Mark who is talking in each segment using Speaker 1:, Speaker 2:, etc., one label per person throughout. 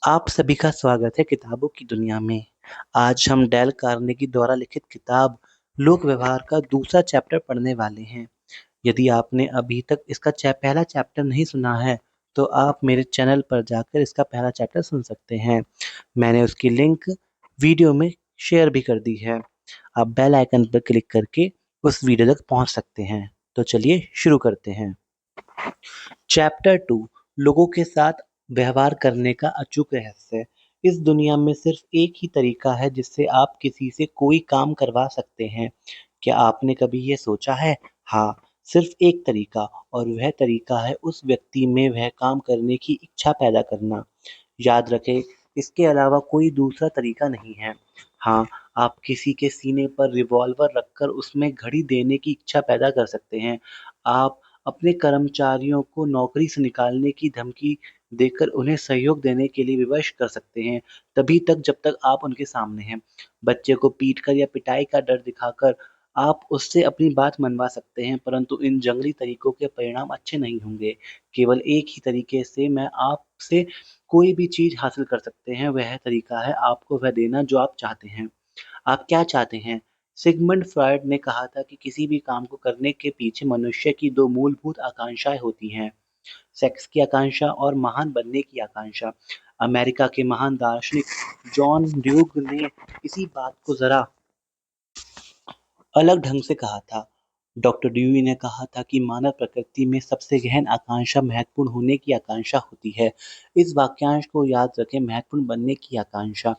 Speaker 1: आप सभी का स्वागत है किताबों की दुनिया में। आज हम डेल कार्नेगी द्वारा लिखित किताब लोक व्यवहार का दूसरा चैप्टर पढ़ने वाले हैं। यदि आपने अभी तक इसका पहला चैप्टर नहीं सुना है, तो आप मेरे चैनल पर जाकर इसका पहला चैप्टर सुन सकते हैं। मैंने उसकी लिंक वीडियो में शेयर भी कर दी है। आप बेल आइकन पर क्लिक करके उस वीडियो तक पहुंच सकते हैं। तो चलिए शुरू करते हैं। चैप्टर 2, लोगों के साथ व्यवहार करने का अचूक रहस्य। इस दुनिया में सिर्फ एक ही तरीका है जिससे आप किसी से कोई काम करवा सकते हैं। क्या आपने कभी ये सोचा है? हाँ, सिर्फ एक तरीका, और वह तरीका है उस व्यक्ति में वह काम करने की इच्छा पैदा करना। याद रखें, इसके अलावा कोई दूसरा तरीका नहीं है। हाँ, आप किसी के सीने पर रिवॉल्वर रखकर उसमें घड़ी देने की इच्छा पैदा कर सकते हैं। आप अपने कर्मचारियों को नौकरी से निकालने की धमकी देकर उन्हें सहयोग देने के लिए विवश कर सकते हैं, तभी तक जब तक आप उनके सामने हैं। बच्चे को पीटकर या पिटाई का डर दिखाकर आप उससे अपनी बात मनवा सकते हैं, परंतु इन जंगली तरीकों के परिणाम अच्छे नहीं होंगे। केवल एक ही तरीके से मैं आपसे कोई भी चीज़ हासिल कर सकते हैं, वह तरीका है आपको वह देना जो आप चाहते हैं। आप क्या चाहते हैं? सिगमंड फ्रॉइड ने कहा था कि किसी भी काम को करने के पीछे मनुष्य की 2 मूलभूत आकांक्षाएँ होती हैं, सेक्स की आकांक्षा और महान बनने की आकांक्षा। अमेरिका के महान दार्शनिक जॉन ड्यूक ने इसी बात को ज़रा अलग ढंग से कहा था। डॉक्टर ड्यूई ने कहा था कि मानव प्रकृति में सबसे गहन आकांक्षा महत्वपूर्ण होने की आकांक्षा होती है। इस वाक्यांश को याद रखें, महत्वपूर्ण बनने की आकांक्षा।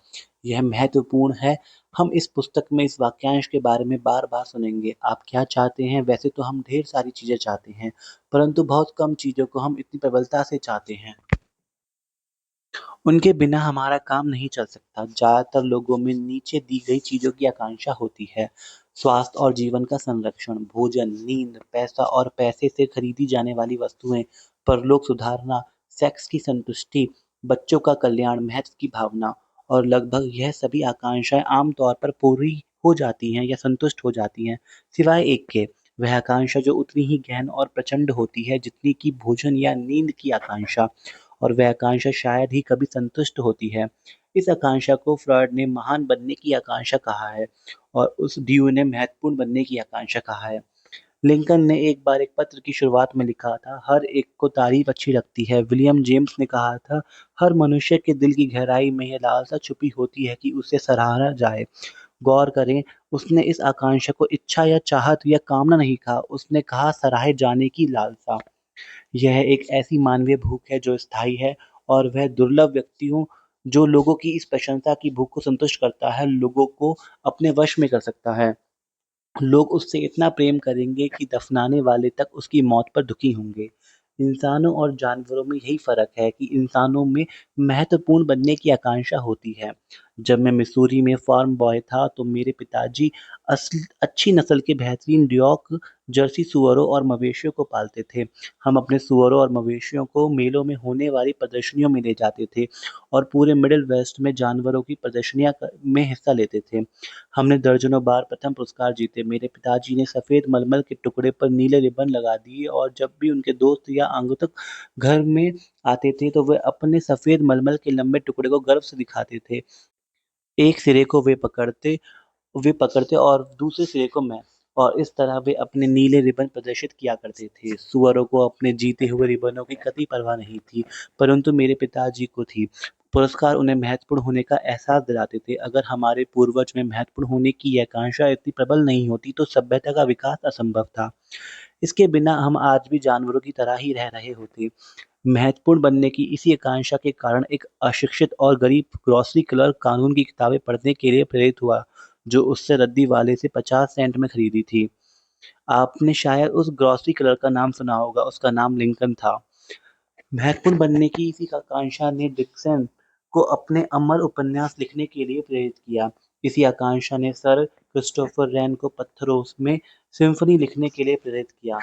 Speaker 1: यह महत्वपूर्ण है। हम इस पुस्तक में इस वाक्यांश के बारे में बार-बार सुनेंगे। आप क्या चाहते हैं? वैसे तो हम ढेर सारी चीज़ें चाहते हैं, परंतु बहुत कम चीज़ों को हम इतनी प्रबलता से चाहते हैं। उनके बिना हमारा काम नहीं चल सकता। ज़्यादातर लोगों में नीचे दी गई चीज़ों की आकांक्षा होती है: स्वास्थ्य और जीवन का संरक्षण, भोजन, नींद, पैसा और पैसे से खरीदी जाने वाली वस्तुएं, परलोक सुधारना, सेक्स की संतुष्टि, बच्चों का कल्याण, महत्व की भावना। और लगभग यह सभी आकांक्षाएं आमतौर पर पूरी हो जाती हैं या संतुष्ट हो जाती हैं, सिवाय एक के। वह आकांक्षा जो उतनी ही गहन और प्रचंड होती है जितनी कि भोजन या नींद की आकांक्षा, और वह आकांक्षा शायद ही कभी संतुष्ट होती है। इस आकांक्षा को फ्रॉइड ने महान बनने की आकांक्षा कहा है, और उस ड्यू ने महत्वपूर्ण बनने की आकांक्षा कहा है। लिंकन ने एक बार एक पत्र की शुरुआत में लिखा था, हर एक को तारीफ अच्छी लगती है। विलियम जेम्स ने कहा था, हर मनुष्य के दिल की गहराई में यह लालसा छुपी होती है कि उसे सराहा जाए। गौर करें, उसने इस आकांक्षा को इच्छा या चाहत या कामना नहीं कहा, उसने कहा सराहे जाने की लालसा। यह एक ऐसी मानवीय भूख है जो स्थायी है, और वह दुर्लभ व्यक्तियों जो लोगों की इस प्रशंसा की भूख को संतुष्ट करता है, लोगों को अपने वश में कर सकता है। लोग उससे इतना प्रेम करेंगे कि दफनाने वाले तक उसकी मौत पर दुखी होंगे। इंसानों और जानवरों में यही फ़र्क है कि इंसानों में महत्वपूर्ण बनने की आकांक्षा होती है। जब मैं मिसूरी में फार्म बॉय था, तो मेरे पिताजी अच्छी नस्ल के बेहतरीन ड्यूक जर्सी सुअरों और मवेशियों को पालते थे। हम अपने सुअरों और मवेशियों को मेलों में होने वाली प्रदर्शनियों में ले जाते थे, और पूरे मिडिल वेस्ट में जानवरों की प्रदर्शनियां में हिस्सा लेते थे। हमने दर्जनों बार प्रथम पुरस्कार जीते। मेरे पिताजी ने सफ़ेद मलमल के टुकड़े पर नीले रिबन लगा दिए, और जब भी उनके दोस्त या आगंतुक घर में आते थे, तो वे अपने सफ़ेद मलमल के लंबे टुकड़े को गर्व से दिखाते थे। एक सिरे को वे पकड़ते और दूसरे सिरे को मैं, और इस तरह वे अपने नीले रिबन प्रदर्शित किया करते थे। सुअरों को अपने जीते हुए रिबनों की कतई परवाह नहीं थी, परंतु मेरे पिताजी को थी। पुरस्कार उन्हें महत्वपूर्ण होने का एहसास दिलाते थे। अगर हमारे पूर्वज में महत्वपूर्ण होने की यह आकांक्षा इतनी प्रबल नहीं होती, तो सभ्यता का विकास असंभव था। इसके बिना हम आज भी जानवरों की तरह ही रह रहे होते। महत्वपूर्ण बनने की इसी आकांक्षा के कारण एक अशिक्षित और गरीब ग्रॉसरी क्लर्क कानून की किताबें पढ़ने के लिए प्रेरित हुआ, जो उससे रद्दी वाले से 50 सेंट में खरीदी थी। आपने शायद उस ग्रॉसरी क्लर्क का नाम सुना होगा, उसका नाम लिंकन था। महत्वपूर्ण बनने की इसी आकांक्षा ने डिक्सन को अपने अमर उपन्यास लिखने के लिए प्रेरित किया। इसी आकांक्षा ने सर क्रिस्टोफर रैन को पत्थरों में सिम्फनी लिखने के लिए प्रेरित किया।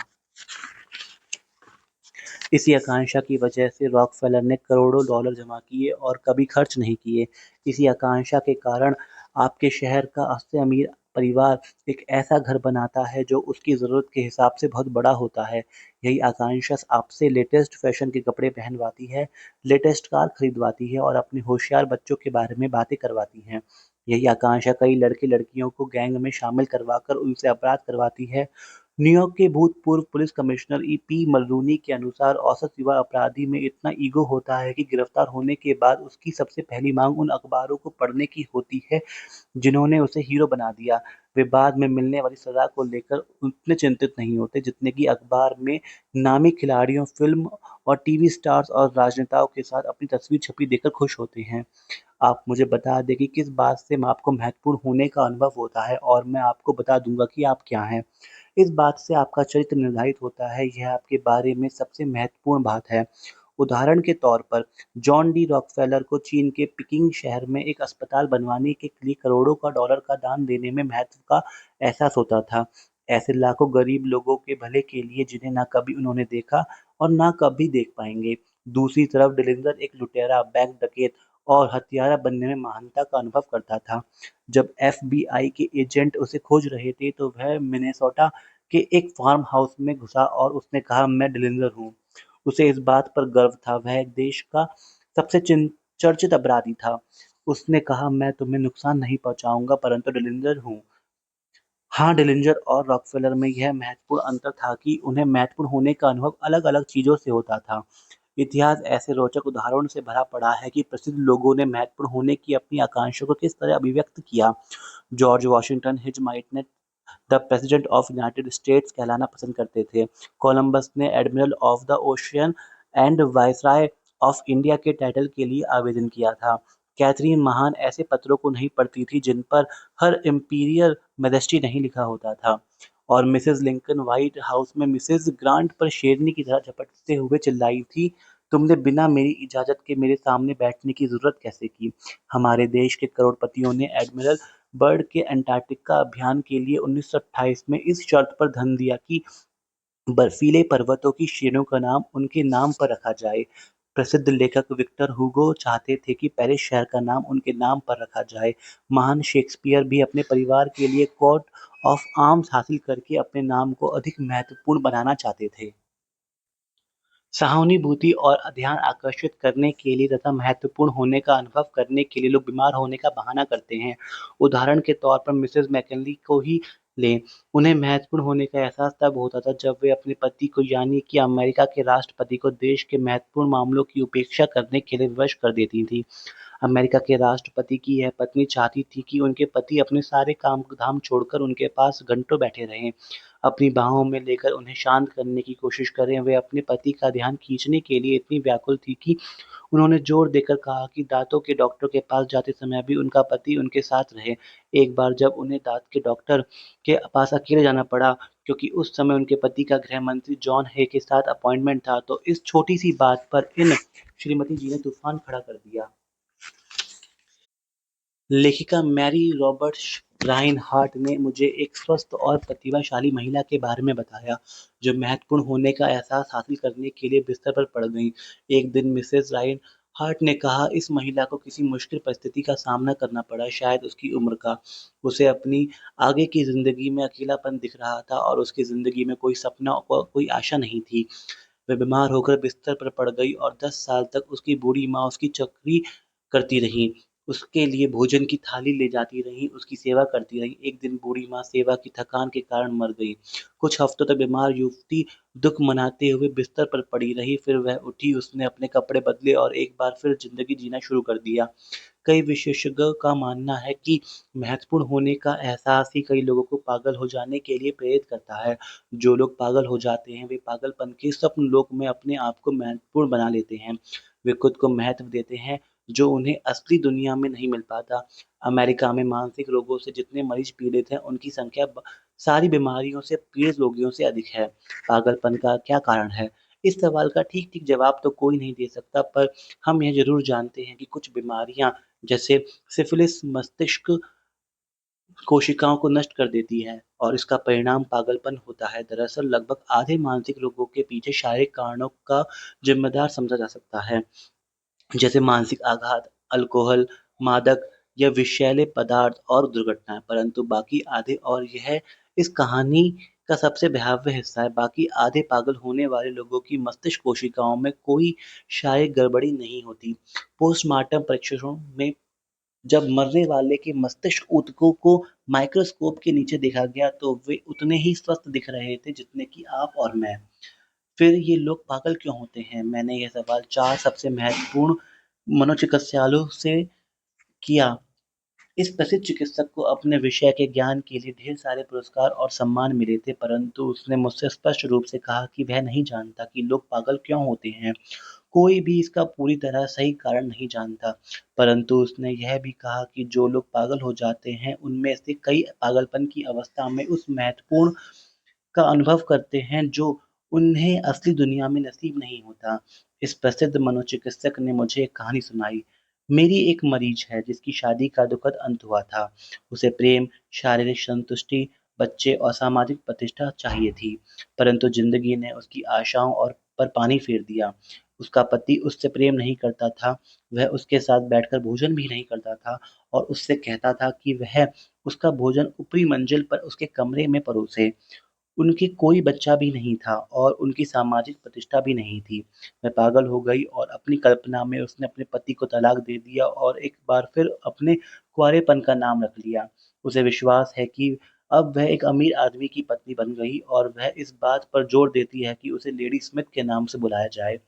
Speaker 1: इसी आकांक्षा की वजह से रॉकफेलर ने करोड़ों डॉलर जमा किए और कभी खर्च नहीं किए। इसी आकांक्षा के कारण आपके शहर का सबसे अमीर परिवार एक ऐसा घर बनाता है जो उसकी ज़रूरत के हिसाब से बहुत बड़ा होता है। यही आकांक्षा आपसे लेटेस्ट फैशन के कपड़े पहनवाती है, लेटेस्ट कार खरीदवाती है और अपने होशियार बच्चों के बारे में बातें करवाती है। यही आकांक्षा कई लड़के-लड़कियों को गैंग में शामिल करवाकर उनसे अपराध करवाती है। न्यूयॉर्क के भूतपूर्व पुलिस कमिश्नर पी मलरूनी के अनुसार औसत युवा अपराधी में इतना ईगो होता है कि गिरफ्तार होने के बाद उसकी सबसे पहली मांग उन अखबारों को पढ़ने की होती है जिन्होंने उसे हीरो बना दिया। वे बाद में मिलने वाली सज़ा को लेकर उतने चिंतित नहीं होते जितने कि अखबार में नामी खिलाड़ियों, फ़िल्म और टीवी स्टार्स और राजनेताओं के साथ अपनी तस्वीर छपी देखकर खुश होते हैं। आप मुझे बता दें कि किस बात से म आपको महत्वपूर्ण होने का अनुभव होता है और मैं आपको बता दूँगा कि आप क्या हैं। इस बात से आपका चरित्र निर्धारित होता है, यह आपके बारे में सबसे महत्वपूर्ण बात है। उदाहरण के तौर पर जॉन डी रॉकफेलर को चीन के पिकिंग शहर में एक अस्पताल बनवाने के लिए करोड़ों का डॉलर का दान देने में महत्व का एहसास होता था। ऐसे लाखों गरीब लोगों के भले के लिए जिन्हें ना कभी उन्होंने देखा और ना कभी देख पाएँगे। दूसरी तरफ डिलिंगर एक लुटेरा, बैंक डकैत और हत्यारा बनने में महानता का अनुभव करता था। जब एफबीआई के एजेंट उसे खोज रहे थे तो वह मिनेसोटा के एक फार्म हाउस में घुसा और उसने कहा मैं डिलिंगर हूँ। उसे इस बात पर गर्व था, वह एक देश का सबसे चर्चित अपराधी था। उसने कहा मैं तुम्हें नुकसान नहीं पहुँचाऊँगा परंतु डिलिंगर हूँ। हाँ, डिलिंजर और रॉकफेलर में यह महत्वपूर्ण अंतर था कि उन्हें महत्वपूर्ण होने का अनुभव अलग-अलग चीज़ों से होता था। इतिहास ऐसे रोचक उदाहरणों से भरा पड़ा है कि प्रसिद्ध लोगों ने महत्वपूर्ण होने की अपनी आकांक्षा को किस तरह अभिव्यक्त किया। George Washington his might the president of United States कहलाना पसंद करते थे। कोलंबस ने admiral of the ocean and viceroy of India के टाइटल के लिए आवेदन किया था। कैथरीन महान ऐसे पत्रों को नहीं पढ़ती थी जिन पर हर इम्पीरियल मैजेस्टी नहीं लिखा होता था। और मिसेस लिंकन व्हाइट हाउस में मिसेस ग्रांट पर शेरनी की तरह झपटते हुए चिल्लाई थी, तुमने बिना मेरी इजाजत के मेरे सामने बैठने की जरूरत कैसे की? हमारे देश के करोड़पतियों ने एडमिरल बर्ड के अंटार्कटिका अभियान के लिए 1928 में इस शर्त पर धन दिया कि बर्फीले पर्वतों की श्रेणियों का नाम उनके नाम पर रखा जाए। प्रसिद्ध लेखक विक्टर हुगो चाहते थे कि पेरिस शहर का नाम उनके नाम पर रखा जाए। महान शेक्सपियर भी अपने परिवार के लिए कोट ऑफ आर्म्स हासिल करके अपने नाम को अधिक महत्वपूर्ण बनाना चाहते थे। सहानुभूति और ध्यान आकर्षित करने के लिए तथा महत्वपूर्ण होने का अनुभव करने के लिए लोग बीमार होने का बहाना करते हैं। उदाहरण के तौर पर मिसेस मैकिन्ले को ही लें। उन्हें महत्वपूर्ण होने का एहसास तब होता था जब वे अपने पति को यानी कि अमेरिका के राष्ट्रपति को देश के महत्वपूर्ण मामलों की उपेक्षा करने के लिए विवश कर देती थीं। अमेरिका के राष्ट्रपति की यह पत्नी चाहती थी कि उनके पति अपने सारे काम-धाम छोड़कर उनके पास घंटों बैठे रहें, अपनी बाहों में लेकर उन्हें शांत करने की कोशिश करें। वे अपने पति का ध्यान खींचने के लिए इतनी व्याकुल थी कि उन्होंने जोर देकर कहा कि दाँतों के डॉक्टर के पास जाते समय भी उनका पति उनके साथ रहे। एक बार जब उन्हें दाँत के डॉक्टर के पास अकेले जाना पड़ा क्योंकि उस समय उनके पति का गृह मंत्री जॉन हे के साथ अपॉइंटमेंट था, तो इस छोटी-सी बात पर इन श्रीमती जी ने तूफ़ान खड़ा कर दिया। लेखिका मैरी रॉबर्ट्स राइनहार्ट ने मुझे एक स्वस्थ और प्रतिभाशाली महिला के बारे में बताया, जो महत्वपूर्ण होने का एहसास हासिल करने के लिए बिस्तर पर पड़ गईं। एक दिन मिसेस राइनहार्ट ने कहा, इस महिला को किसी मुश्किल परिस्थिति का सामना करना पड़ा, शायद उसकी उम्र का। उसे अपनी आगे की ज़िंदगी में अकेलापन दिख रहा था और उसकी ज़िंदगी में कोई सपना और कोई आशा नहीं थी। वह बीमार होकर बिस्तर पर पड़ गई और 10 साल तक उसकी बूढ़ी माँ उसकी चौकरी करती रहीं। उसके लिए भोजन की थाली ले जाती रहीं, उसकी सेवा करती रहीं। एक दिन बूढ़ी माँ सेवा की थकान के कारण मर गई। कुछ हफ्तों तक बीमार युवती दुःख मनाते हुए बिस्तर पर पड़ी रही, फिर वह उठी, उसने अपने कपड़े बदले और एक बार फिर ज़िंदगी जीना शुरू कर दिया। कई विशेषज्ञों का मानना है कि महत्वपूर्ण होने का एहसास ही कई लोगों को पागल हो जाने के लिए प्रेरित करता है। जो लोग पागल हो जाते हैं, वे पागलपन के स्वप्न लोक में अपने आप को महत्वपूर्ण बना लेते हैं। वे खुद को महत्व देते हैं, जो उन्हें असली दुनिया में नहीं मिल पाता। अमेरिका में मानसिक रोगों से जितने मरीज पीड़ित हैं, उनकी संख्या सारी बीमारियों से पीड़ित रोगियों से अधिक है। पागलपन का क्या कारण है? इस सवाल का ठीक-ठीक जवाब तो कोई नहीं दे सकता, पर हम यह ज़रूर जानते हैं कि कुछ बीमारियाँ जैसे सिफिलिस मस्तिष्क कोशिकाओं को नष्ट कर देती है और इसका परिणाम पागलपन होता है। दरअसल लगभग आधे मानसिक रोगों के पीछे शारीरिक कारणों का जिम्मेदार समझा जा सकता है, जैसे मानसिक आघात, अल्कोहल, मादक या विषैले पदार्थ और दुर्घटनाएँ, परंतु बाकी आधे और यह इस कहानी का सबसे भयावह हिस्सा है। बाकी आधे पागल होने वाले लोगों की मस्तिष्क कोशिकाओं में कोई शारीरिक गड़बड़ी नहीं होती। पोस्टमार्टम परीक्षणों में जब मरने वाले के मस्तिष्क ऊतकों को माइक्रोस्कोप के नीचे देखा गया तो वे उतने ही स्वस्थ दिख रहे थे जितने कि आप और मैं। फिर ये लोग पागल क्यों होते हैं? मैंने यह सवाल 4 सबसे महत्वपूर्ण मनोचिकित्सकों से किया। इस प्रसिद्ध चिकित्सक को अपने विषय के ज्ञान के लिए ढेर सारे पुरस्कार और सम्मान मिले थे, परंतु उसने मुझसे स्पष्ट रूप से कहा कि वह नहीं जानता कि लोग पागल क्यों होते हैं। कोई भी इसका पूरी तरह सही कारण नहीं जानता, परंतु उसने यह भी कहा कि जो लोग पागल हो जाते हैं, उनमें से कई पागलपन की अवस्था में उस महत्वपूर्ण का अनुभव करते हैं जो उन्हें असली दुनिया में नसीब नहीं होता। इस प्रसिद्ध मनोचिकित्सक ने मुझे एक कहानी सुनाई। मेरी एक मरीज है जिसकी शादी का दुखद अंत हुआ था। उसे प्रेम, शारीरिक संतुष्टि, बच्चे और सामाजिक प्रतिष्ठा चाहिए थी, परंतु जिंदगी ने उसकी आशाओं और पर पानी फेर दिया। उसका पति उससे प्रेम नहीं करता था, वह उसके साथ बैठकर भोजन भी नहीं करता था और उससे कहता था कि वह उसका भोजन ऊपरी मंजिल पर उसके कमरे में परोसे। उनके कोई बच्चा भी नहीं था और उनकी सामाजिक प्रतिष्ठा भी नहीं थी। मैं पागल हो गई और अपनी कल्पना में उसने अपने पति को तलाक दे दिया और एक बार फिर अपने कुँवारेपन का नाम रख लिया। उसे विश्वास है कि अब वह एक अमीर आदमी की पत्नी बन गई और वह इस बात पर जोर देती है कि उसे लेडी स्मिथ के नाम से बुलाया जाए।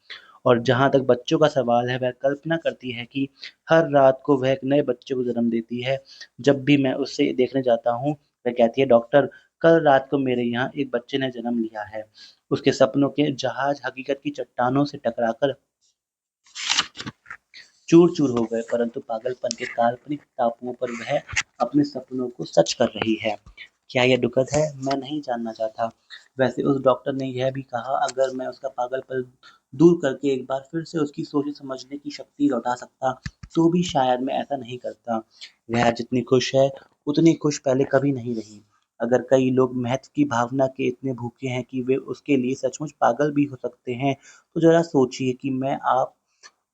Speaker 1: और जहाँ तक बच्चों का सवाल है, वह कल्पना करती है कि हर रात को वह एक नए बच्चे को जन्म देती है। जब भी मैं उसे देखने जाता हूँ, वह कहती है, डॉक्टर, कल रात को मेरे यहाँ एक बच्चे ने जन्म लिया है। उसके सपनों के जहाज हकीकत की चट्टानों से टकराकर चूर-चूर हो गए, परंतु पागलपन के काल्पनिक टापुओं पर वह अपने सपनों को सच कर रही है। क्या यह दुखद है? मैं नहीं जानना चाहता। वैसे उस डॉक्टर ने यह भी कहा, अगर मैं उसका पागलपन दूर करके एक बार फिर से उसकी सोचने-समझने की शक्ति लौटा सकता, तो भी शायद मैं ऐसा नहीं करता। वह जितनी खुश है, उतनी खुश पहले कभी नहीं रही। अगर कई लोग महत्व की भावना के इतने भूखे हैं कि वे उसके लिए सचमुच पागल भी हो सकते हैं, तो ज़रा सोचिए कि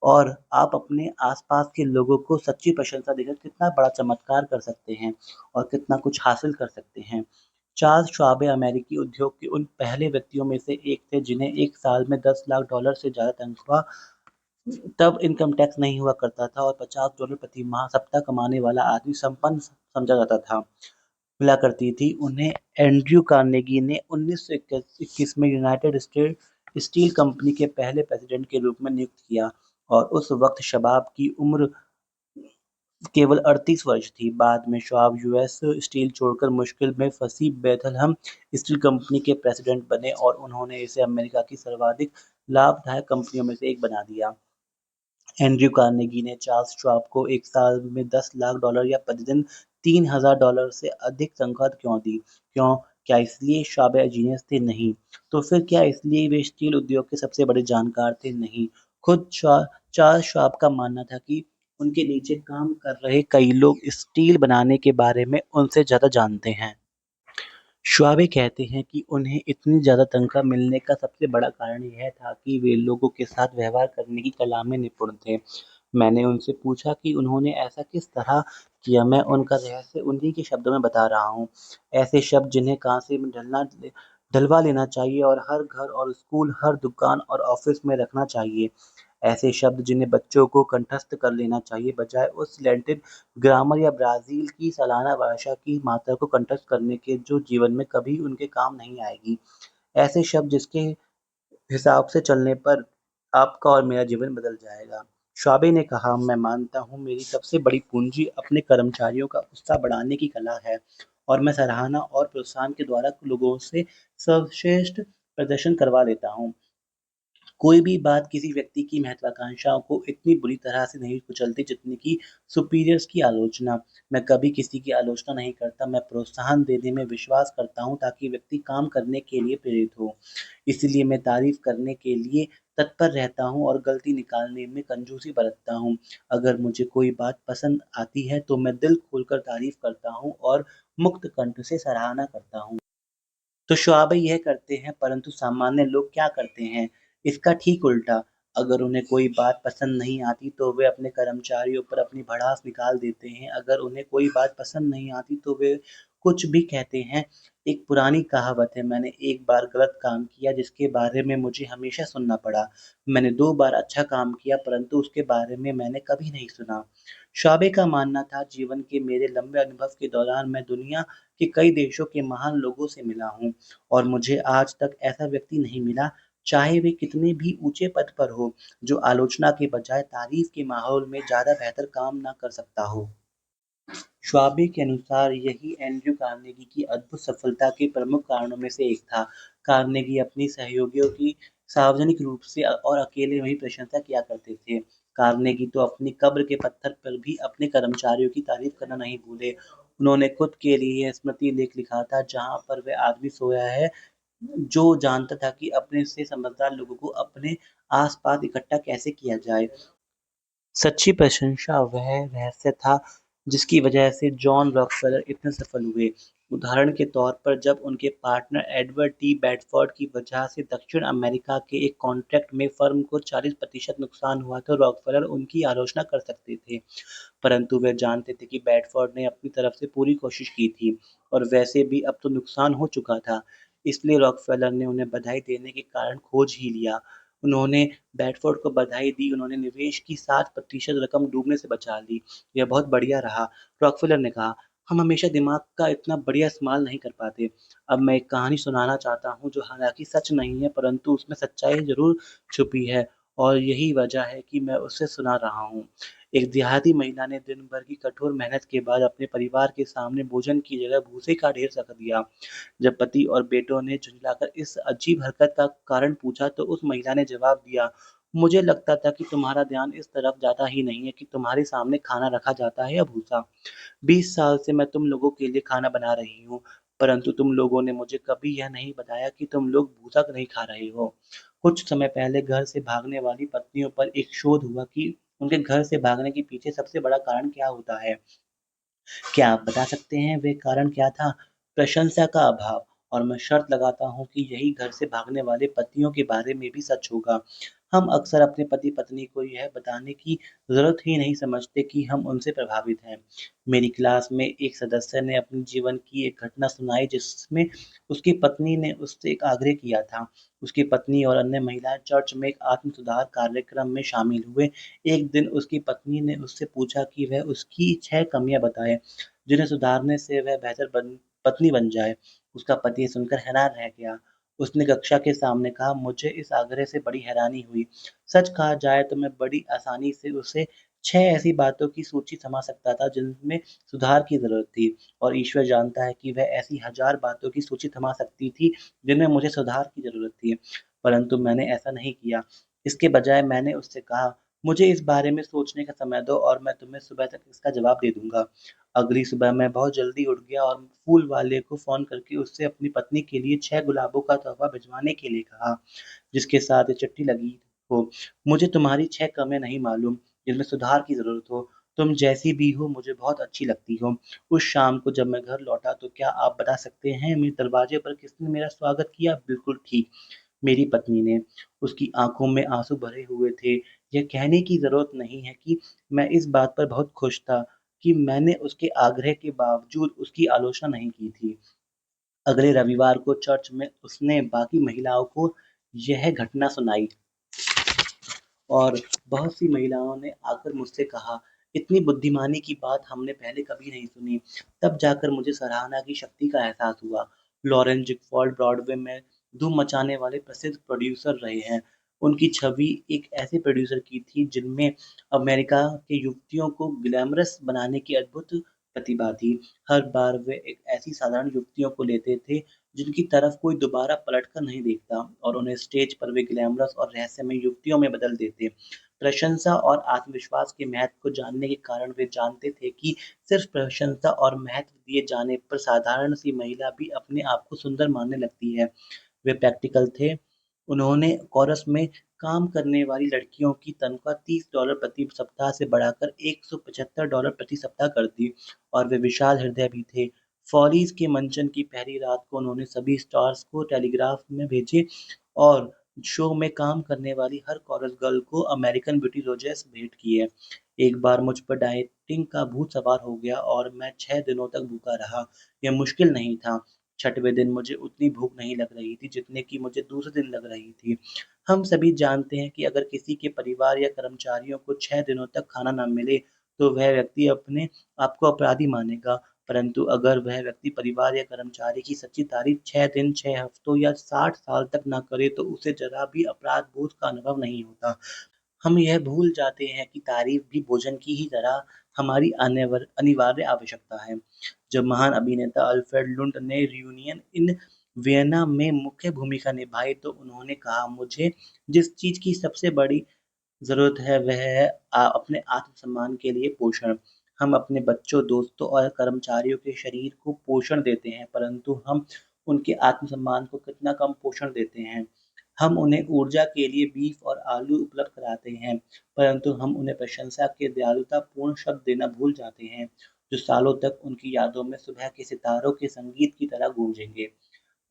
Speaker 1: आप अपने आसपास के लोगों को सच्ची प्रशंसा देकर कितना बड़ा चमत्कार कर सकते हैं और कितना कुछ हासिल कर सकते हैं। चार्ल्स श्वाब अमेरिकी उद्योग के उन पहले व्यक्तियों में से एक थे जिन्हें एक साल में $10 लाख से ज़्यादा तनख्वाह, तब इनकम टैक्स नहीं हुआ करता था और $50 प्रति माह सप्ताह कमाने वाला आदमी संपन्न समझा जाता था। मिला करती थी। उन्हें एंड्रयू कार्नेगी ने 1921 में यूनाइटेड स्टेट स्टील कंपनी के पहले प्रेसिडेंट के रूप में नियुक्त किया और उस वक्त शबाब की उम्र केवल 38 वर्ष थी। बाद में श्वाब यूएस स्टील छोड़कर मुश्किल में फंसी बेथलहम स्टील कंपनी के प्रेसिडेंट बने और उन्होंने इसे अमेरिका की सर्वाधिक लाभदायक कंपनियों में से एक बना दिया। एंड्रयू कार्नेगी ने चार्ल्स श्वाब को एक साल में $10 लाख या प्रतिदिन $3,000 से अधिक तनख्वाह क्यों दी? क्यों? क्या इसलिए श्वाब जीनियस थे? नहीं। तो फिर क्या इसलिए वे स्टील उद्योग के सबसे बड़े जानकार थे? नहीं। खुद चार्ल्स श्वाब का मानना था कि उनके नीचे काम कर रहे कई लोग स्टील बनाने के बारे में उनसे ज़्यादा जानते हैं। श्वाबे कहते हैं कि उन्हें इतनी ज़्यादा तनख्वाह मिलने का सबसे बड़ा कारण यह था कि वे लोगों के साथ व्यवहार करने की कला में निपुण थे। मैंने उनसे पूछा कि उन्होंने ऐसा किस तरह किया। मैं उनका रहस्य उन्हीं के शब्दों में बता रहा हूँ। ऐसे शब्द जिन्हें कांसे में ढलवा लेना चाहिए और हर घर और स्कूल, हर दुकान और ऑफिस में रखना चाहिए। ऐसे शब्द जिन्हें बच्चों को कंठस्थ कर लेना चाहिए, बजाय उस लैटिन ग्रामर या ब्राज़ील की सालाना भाषा की मात्रा को कंठस्थ करने के जो जीवन में कभी उनके काम नहीं आएगी। ऐसे शब्द जिसके हिसाब से चलने पर आपका और मेरा जीवन बदल जाएगा। श्वाबे ने कहा, मैं मानता हूँ मेरी सबसे बड़ी पूंजी अपने कर्मचारियों का उत्साह बढ़ाने की कला है और मैं सराहना और प्रोत्साहन के द्वारा लोगों से सर्वश्रेष्ठ प्रदर्शन करवा लेता हूँ। कोई भी बात किसी व्यक्ति की महत्वाकांक्षाओं को इतनी बुरी तरह से नहीं कुचलती जितनी कि सुपीरियर्स की आलोचना। मैं कभी किसी की आलोचना नहीं करता, मैं प्रोत्साहन देने में विश्वास करता हूँ ताकि व्यक्ति काम करने के लिए प्रेरित हो। इसलिए मैं तारीफ करने के लिए तत्पर रहता हूँ और गलती निकालने में कंजूसी बरतता हूँ। अगर मुझे कोई बात पसंद आती है तो मैं दिल खोलकर तारीफ करता हूँ और मुक्त कंठ से सराहना करता हूँ। तो शुआबा यह करते हैं, परंतु सामान्य लोग क्या करते हैं? इसका ठीक उल्टा। अगर उन्हें कोई बात पसंद नहीं आती तो वे अपने कर्मचारियों पर अपनी भड़ास निकाल देते हैं। अगर उन्हें कोई बात पसंद नहीं आती तो वे कुछ भी कहते हैं। एक पुरानी कहावत है, मैंने एक बार गलत काम किया जिसके बारे में मुझे हमेशा सुनना पड़ा। मैंने 2 बार अच्छा काम किया परंतु उसके बारे में मैंने कभी नहीं सुना। शाबे का मानना था, जीवन के मेरे लंबे अनुभव के दौरान मैं दुनिया के कई देशों के महान लोगों से मिला हूँ और मुझे आज तक ऐसा व्यक्ति नहीं मिला, चाहे वे कितने भी ऊंचे पद पर हो, जो आलोचना के बजाय तारीफ के माहौल में ज़्यादा बेहतर काम ना कर सकता हो। श्वाबे के अनुसार यही एंड्रयू कार्नेगी की अद्भुत सफलता के प्रमुख कारणों में से एक था। कार्नेगी अपनी सहयोगियों की सार्वजनिक रूप से और अकेले में ही प्रशंसा किया करते थे। कार्नेगी तो अपनी कब्र के पत्थर पर भी अपने कर्मचारियों की तारीफ करना नहीं भूले। उन्होंने खुद के लिए स्मृति लेख लिखा था जहाँ पर वह आदमी सोया है जो जानता था कि अपने से समझदार लोगों को अपने आस-पास इकट्ठा कैसे किया जाए। सच्ची प्रशंसा वह रहस्य था जिसकी वजह से जॉन रॉकफेलर इतने सफल हुए। उदाहरण के तौर पर जब उनके पार्टनर एडवर्ड टी बेडफोर्ड की वजह से दक्षिण अमेरिका के एक कॉन्ट्रैक्ट में फर्म को 40% नुकसान हुआ तो रॉकफेलर उनकी आलोचना कर सकते थे। परंतु वे जानते थे कि बेडफोर्ड ने अपनी तरफ से पूरी कोशिश की थी और वैसे भी अब तो नुकसान हो चुका था। इसलिए रॉकफेलर ने उन्हें बधाई देने के कारण खोज ही लिया। उन्होंने बेडफोर्ड को बधाई दी, उन्होंने निवेश की 60% रकम डूबने से बचा ली। यह बहुत बढ़िया रहा। रॉकफेलर ने कहा, हम हमेशा दिमाग का इतना बढ़िया इस्तेमाल नहीं कर पाते। अब मैं एक कहानी सुनाना चाहता हूँ जो हालांकि सच नहीं है परंतु उसमें सच्चाई जरूर छुपी है और यही वजह है कि मैं उसे सुना रहा हूँ। एक देहाती महिला ने दिन भर की कठोर मेहनत के बाद अपने परिवार के सामने भोजन की जगह भूसे का ढेर रख दिया। जब पति और बेटों ने झुंझलाकर इस अजीब हरकत का कारण पूछा तो उस महिला ने जवाब दिया, मुझे लगता था कि तुम्हारा ध्यान इस तरफ जाता ही नहीं है कि तुम्हारे सामने खाना रखा जाता है या भूसा। 20 साल से मैं तुम लोगों के लिए खाना बना रही हूँ, परंतु तुम लोगों ने मुझे कभी यह नहीं बताया कि तुम लोग भूसा नहीं खा रहे हो। कुछ समय पहले घर से भागने वाली पत्नियों पर एक शोध हुआ कि उनके घर से भागने के पीछे सबसे बड़ा कारण क्या होता है। क्या आप बता सकते हैं वे कारण क्या था? प्रशंसा का अभाव। और मैं शर्त लगाता हूँ कि यही घर से भागने वाले पतियों के बारे में भी सच होगा। हम अक्सर अपने पति-पत्नी को यह बताने की ज़रूरत ही नहीं समझते कि हम उनसे प्रभावित हैं। मेरी क्लास में एक सदस्य ने अपने जीवन की एक घटना सुनाई जिसमें उसकी पत्नी ने उससे एक आग्रह किया था। उसकी पत्नी और अन्य महिलाएं चर्च में एक आत्म सुधार कार्यक्रम में शामिल हुए। एक दिन उसकी पत्नी ने उससे पूछा कि वह उसकी 6 कमियां बताए जिन्हें सुधारने से वह पत्नी बन जाए। उसका पति सुनकर हैरान रह गया। उसने कक्षा के सामने कहा, मुझे इस आग्रह से बड़ी हैरानी हुई। सच कहा जाए तो मैं बड़ी आसानी से उसे 6 ऐसी बातों की सूची थमा सकता था जिनमें सुधार की ज़रूरत थी और ईश्वर जानता है कि वह ऐसी हज़ार बातों की सूची थमा सकती थी जिनमें मुझे सुधार की ज़रूरत थी। परंतु मैंने ऐसा नहीं किया। इसके बजाय मैंने उससे कहा, मुझे इस बारे में सोचने का समय दो और मैं तुम्हें सुबह तक इसका जवाब दे दूँगा। अगली सुबह मैं बहुत जल्दी उठ गया और फूल वाले को फ़ोन करके उससे अपनी पत्नी के लिए 6 गुलाबों का तोहफ़ा भिजवाने के लिए कहा, जिसके साथ ये चिट्ठी लगी हो। मुझे तुम्हारी 6 कमियाँ नहीं मालूम, जिनमें सुधार की ज़रूरत हो। तुम जैसी भी हो मुझे बहुत अच्छी लगती हो। उस शाम को जब मैं घर लौटा तो क्या आप बता सकते हैं मेरे दरवाजे पर किसने मेरा स्वागत किया? बिल्कुल ठीक, मेरी पत्नी ने। उसकी आँखों में आँसू भरे हुए थे। यह कहने की ज़रूरत नहीं है कि मैं इस बात पर बहुत खुश था कि मैंने उसके आग्रह के बावजूद उसकी आलोचना नहीं की थी। अगले रविवार को चर्च में उसने बाकी महिलाओं को यह घटना सुनाई और बहुत सी महिलाओं ने आकर मुझसे कहा, इतनी बुद्धिमानी की बात हमने पहले कभी नहीं सुनी। तब जाकर मुझे सराहना की शक्ति का एहसास हुआ। लॉरेन जिगफॉल्ड ब्रॉडवे में धूम मचाने वाले प्रसिद्ध प्रोड्यूसर रहे हैं। उनकी छवि एक ऐसे प्रोड्यूसर की थी जिनमें अमेरिका के युवतियों को ग्लैमरस बनाने की अद्भुत प्रतिभा थी। हर बार वे एक ऐसी साधारण युवतियों को लेते थे जिनकी तरफ कोई दोबारा पलटकर नहीं देखता और उन्हें स्टेज पर वे ग्लैमरस और रहस्यमय युवतियों में बदल देते। प्रशंसा और आत्मविश्वास के महत्व को जानने के कारण वे जानते थे कि सिर्फ प्रशंसा और महत्व दिए जाने पर साधारण सी महिला भी अपने आप को सुंदर मानने लगती है। वे प्रैक्टिकल थे। उन्होंने कोरस में काम करने वाली लड़कियों की तनख्वाह $30 प्रति सप्ताह से बढ़ाकर $175 प्रति सप्ताह कर दी और वे विशाल हृदय भी थे। फॉलीज़ के मंचन की पहली रात को उन्होंने सभी स्टार्स को टेलीग्राफ में भेजे और शो में काम करने वाली हर कोरस गर्ल को अमेरिकन ब्यूटी रोजेस भेंट किए। एक बार मुझ पर डाइटिंग का भूत सवार हो गया और मैं 6 दिनों तक भूखा रहा। यह मुश्किल नहीं था। 6वें दिन मुझे उतनी भूख नहीं लग रही थी जितने की मुझे दूसरे दिन लग रही थी। हम सभी जानते हैं कि अगर किसी के परिवार या कर्मचारियों को 6 दिनों तक खाना ना मिले, तो वह व्यक्ति अपने आप को अपराधी मानेगा। परंतु अगर वह व्यक्ति परिवार या कर्मचारी की सच्ची तारीफ 6 दिन, 6 हफ्तों या 60 साल तक ना करे तो उसे जरा भी अपराध बोध का अनुभव नहीं होता। हम यह भूल जाते हैं कि तारीफ भी भोजन की ही तरह हमारी अनिवार्य आवश्यकता है। जब महान अभिनेता अल्फ्रेड लुंड ने रियूनियन इन वियना में मुख्य भूमिका निभाई तो उन्होंने कहा, मुझे जिस चीज की सबसे बड़ी ज़रूरत है वह है अपने आत्मसम्मान के लिए पोषण। हम अपने बच्चों, दोस्तों और कर्मचारियों के शरीर को पोषण देते हैं, परंतु हम उनके आत्मसम्मान को कितना कम पोषण देते हैं। हम उन्हें ऊर्जा के लिए बीफ और आलू उपलब्ध कराते हैं, परंतु हम उन्हें प्रशंसा के दयालुतापूर्ण शब्द देना भूल जाते हैं, जो सालों तक उनकी यादों में सुबह के सितारों के संगीत की तरह गूंजेंगे।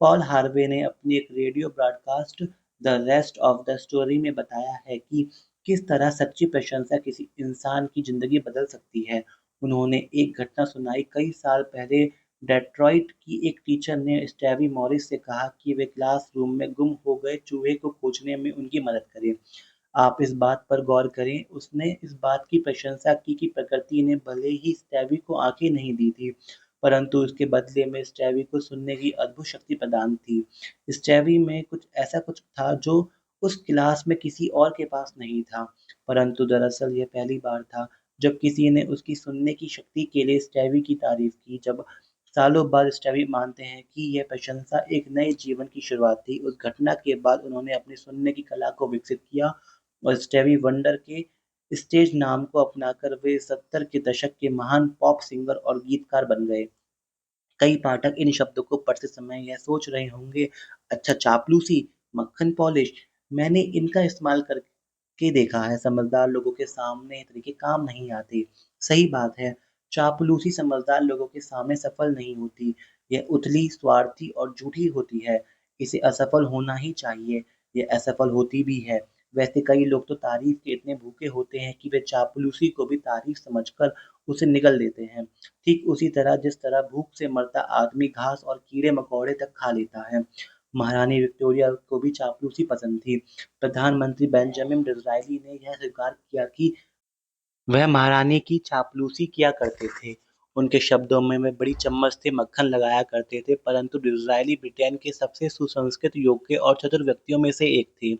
Speaker 1: पॉल हार्वे ने अपनी एक radio broadcast the rest of the story में बताया है कि किस तरह सच्ची प्रशंसा किसी इंसान की जिंदगी बदल सकती है। उन्होंने एक घटना सुनाई। कई साल पहले डेट्रॉइट की एक टीचर ने स्टेवी मॉरिस से कहा कि वे क्लासरूम में गुम हो गए चूहे को खोजने में उनकी मदद करें। आप इस बात पर गौर करें, उसने इस बात की प्रशंसा की कि प्रकृति ने भले ही स्टेवी को आंखें नहीं दी थी, परंतु उसके बदले में स्टेवी को सुनने की अद्भुत शक्ति प्रदान थी। स्टेवी में कुछ था जो उस क्लास में किसी और के पास नहीं था, परंतु दरअसल यह पहली बार था जब किसी ने उसकी सुनने की शक्ति के लिए स्टेवी की तारीफ की। जब सालों बाद स्टेवी मानते हैं कि यह प्रशंसा एक नए जीवन की शुरुआत थी। उस घटना के बाद उन्होंने अपनी सुनने की कला को विकसित किया और स्टेवी वंडर के स्टेज नाम को अपनाकर वे 70 के दशक के महान पॉप सिंगर और गीतकार बन गए। कई पाठक इन शब्दों को पढ़ते समय यह सोच रहे होंगे, अच्छा चापलूसी, मक्खन पॉलिश, मैंने इनका इस्तेमाल करके देखा है, समझदार लोगों के सामने ये तरीके काम नहीं आते। सही बात है, चापलूसी समझदार लोगों के सामने सफल नहीं होती, यह उथली, स्वार्थी और झूठी होती है, इसे असफल होना ही चाहिए, ये असफल होती भी है। वैसे कई लोग तो तारीफ के इतने भूखे होते हैं कि वे चापलूसी को भी तारीफ समझकर उसे निगल देते हैं। ठीक उसी तरह जिस तरह भूख से मरता आदमी घास और कीड़े मकोड़े तक खा लेता है। महारानी विक्टोरिया को भी चापलूसी पसंद थी। प्रधानमंत्री बेंजामिन डिज़रायली ने यह स्वीकार किया कि वह महारानी की चापलूसी किया करते थे। उनके शब्दों में वे बड़ी चम्मच से मक्खन लगाया करते थे, परंतु डिज़रायली ब्रिटेन के सबसे सुसंस्कृत, योग्य और चतुर व्यक्तियों में से एक थे।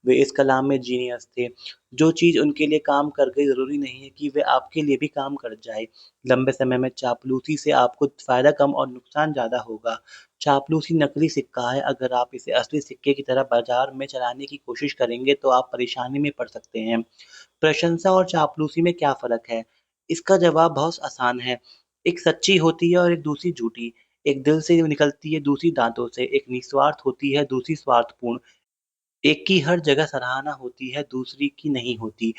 Speaker 1: वे इस कला में जीनियस थे। जो चीज़ उनके लिए काम कर गई ज़रूरी नहीं है कि वे आपके लिए भी काम कर जाए। लंबे समय में चापलूसी से आपको फ़ायदा कम और नुकसान ज़्यादा होगा। चापलूसी नकली सिक्का है, अगर आप इसे असली सिक्के की तरह बाजार में चलाने की कोशिश करेंगे तो आप परेशानी में पड़ सकते हैं। प्रशंसा और चापलूसी में क्या फ़र्क है? इसका जवाब बहुत आसान है। एक सच्ची होती है और एक दूसरी झूठी। एक दिल से निकलती है, दूसरी दाँतों से। एक निस्वार्थ होती है, दूसरी स्वार्थपूर्ण। एक की हर जगह सराहना होती है, दूसरी की नहीं होती।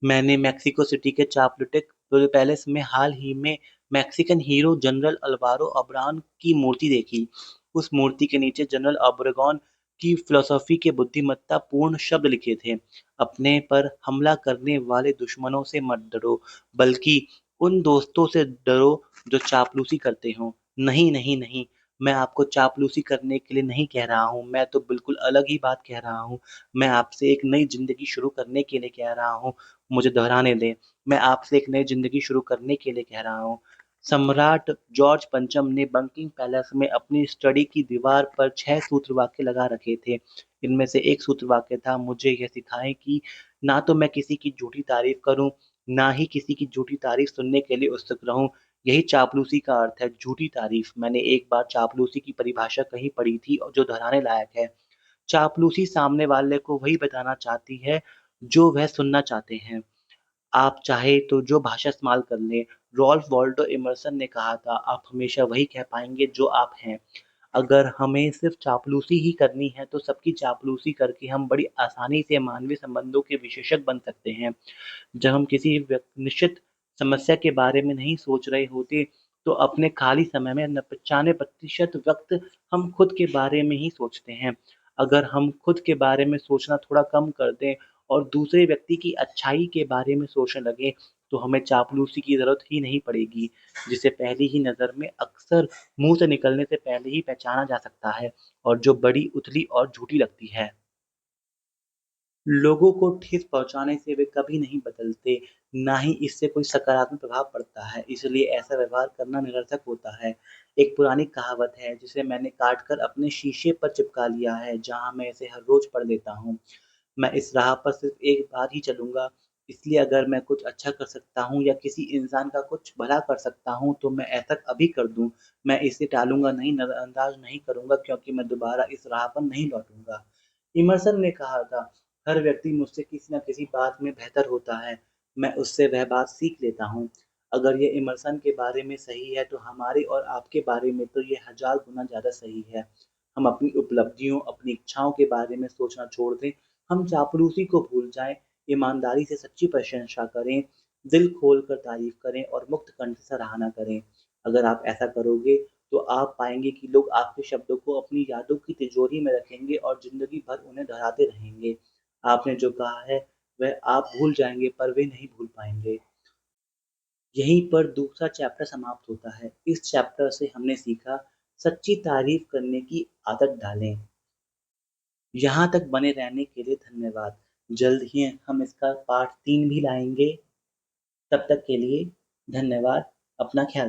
Speaker 1: मैंने मेक्सिको सिटी के चापलूटेक पैलेस में हाल ही में मैक्सिकन हीरो जनरल अल्वारो अब्रान की मूर्ति देखी। उस मूर्ति के नीचे जनरल ऑब्रेगन की फिलॉसफी के बुद्धिमत्तापूर्ण शब्द लिखे थे। अपने पर हमला करने वाले दुश्मनों से मत डरो, बल्कि उन दोस्तों से डरो जो चापलूसी करते हों। नहीं, नहीं, नहीं, मैं आपको चापलूसी करने के लिए नहीं कह रहा हूँ, मैं तो बिल्कुल अलग ही बात कह रहा हूँ। मैं आपसे एक नई ज़िंदगी शुरू करने के लिए कह रहा हूँ। मुझे दोहराने दें, मैं आपसे एक नई ज़िंदगी शुरू करने के लिए कह रहा हूँ। सम्राट जॉर्ज पंचम ने बकिंघम पैलेस में अपनी स्टडी की दीवार पर 6 सूत्र वाक्य लगा रखे थे। इनमें से एक सूत्र वाक्य था, मुझे यह सिखाएं कि ना तो मैं किसी की झूठी तारीफ करूं, ना ही किसी की झूठी तारीफ सुनने के लिए उत्सुक रहूं। यही चापलूसी का अर्थ है, झूठी तारीफ। मैंने एक बार चापलूसी की परिभाषा कहीं पढ़ी थी और जो दोहराने लायक है। चापलूसी सामने वाले को वही बताना चाहती है जो वह सुनना चाहते हैं। आप चाहे तो जो भाषा इस्तेमाल कर लें। रॉल्फ वॉल्डो इमर्सन ने कहा था, आप हमेशा वही कह पाएंगे जो आप हैं। अगर हमें सिर्फ चापलूसी ही करनी है तो सबकी चापलूसी करके हम बड़ी आसानी से मानवीय संबंधों के विशेषज्ञ बन सकते हैं। जब हम किसी निश्चित समस्या के बारे में नहीं सोच रहे होते तो अपने खाली समय में 95% वक्त हम खुद के बारे में ही सोचते हैं। अगर हम खुद के बारे में सोचना थोड़ा कम कर दें और दूसरे व्यक्ति की अच्छाई के बारे में सोचने लगें, तो हमें चापलूसी की ज़रूरत ही नहीं पड़ेगी, जिसे पहली ही नज़र में अक्सर मुँह से निकलने से पहले ही पहचाना जा सकता है और जो बड़ी उथली और झूठी लगती है। लोगों को ठेस पहुँचाने से वे कभी नहीं बदलते, ना ही इससे कोई सकारात्मक प्रभाव पड़ता है, इसलिए ऐसा व्यवहार करना निरर्थक होता है। एक पुरानी कहावत है जिसे मैंने काट कर अपने शीशे पर चिपका लिया है, जहाँ मैं इसे हर रोज़ पढ़ लेता हूँ। मैं इस राह पर सिर्फ़ एक बार ही चलूँगा, इसलिए अगर मैं कुछ अच्छा कर सकता हूँ या किसी इंसान का कुछ भला कर सकता हूँ, तो मैं ऐसा अभी कर दूँ। मैं इसे टालूँगा नहीं, नज़रअंदाज नहीं करूँगा क्योंकि मैं दोबारा इस राह पर नहीं लौटूँगा। इमर्सन ने कहा था, हर व्यक्ति मुझसे किसी न किसी बात में बेहतर होता है, मैं उससे वह बात सीख लेता हूँ। अगर ये इमर्सन के बारे में सही है, तो हमारे और आपके बारे में तो ये हज़ार गुना ज़्यादा सही है। हम अपनी उपलब्धियों, अपनी इच्छाओं के बारे में सोचना छोड़ दें, हम चापलूसी को भूल जाएँ, ईमानदारी से सच्ची प्रशंसा करें, दिल खोलकर तारीफ़ करें और मुक्त कंठ से सराहना करें। अगर आप ऐसा करोगे, तो आप पाएँगे कि लोग आपके शब्दों को अपनी यादों की तिजोरी में रखेंगे और ज़िंदगी भर उन्हें दोहराते रहेंगे। आपने जो कहा है, वह आप भूल जाएँगे पर वे नहीं भूल पाएँगे। यहीं पर दूसरा चैप्टर समाप्त होता है। इस चैप्टर से हमने सीखा, सच्ची तारीफ़ करने की आदत डालें। यहाँ तक बने रहने के लिए धन्यवाद। जल्द ही हम इसका पार्ट 3 भी लाएँगे। तब तक के लिए धन्यवाद। अपना ख़्याल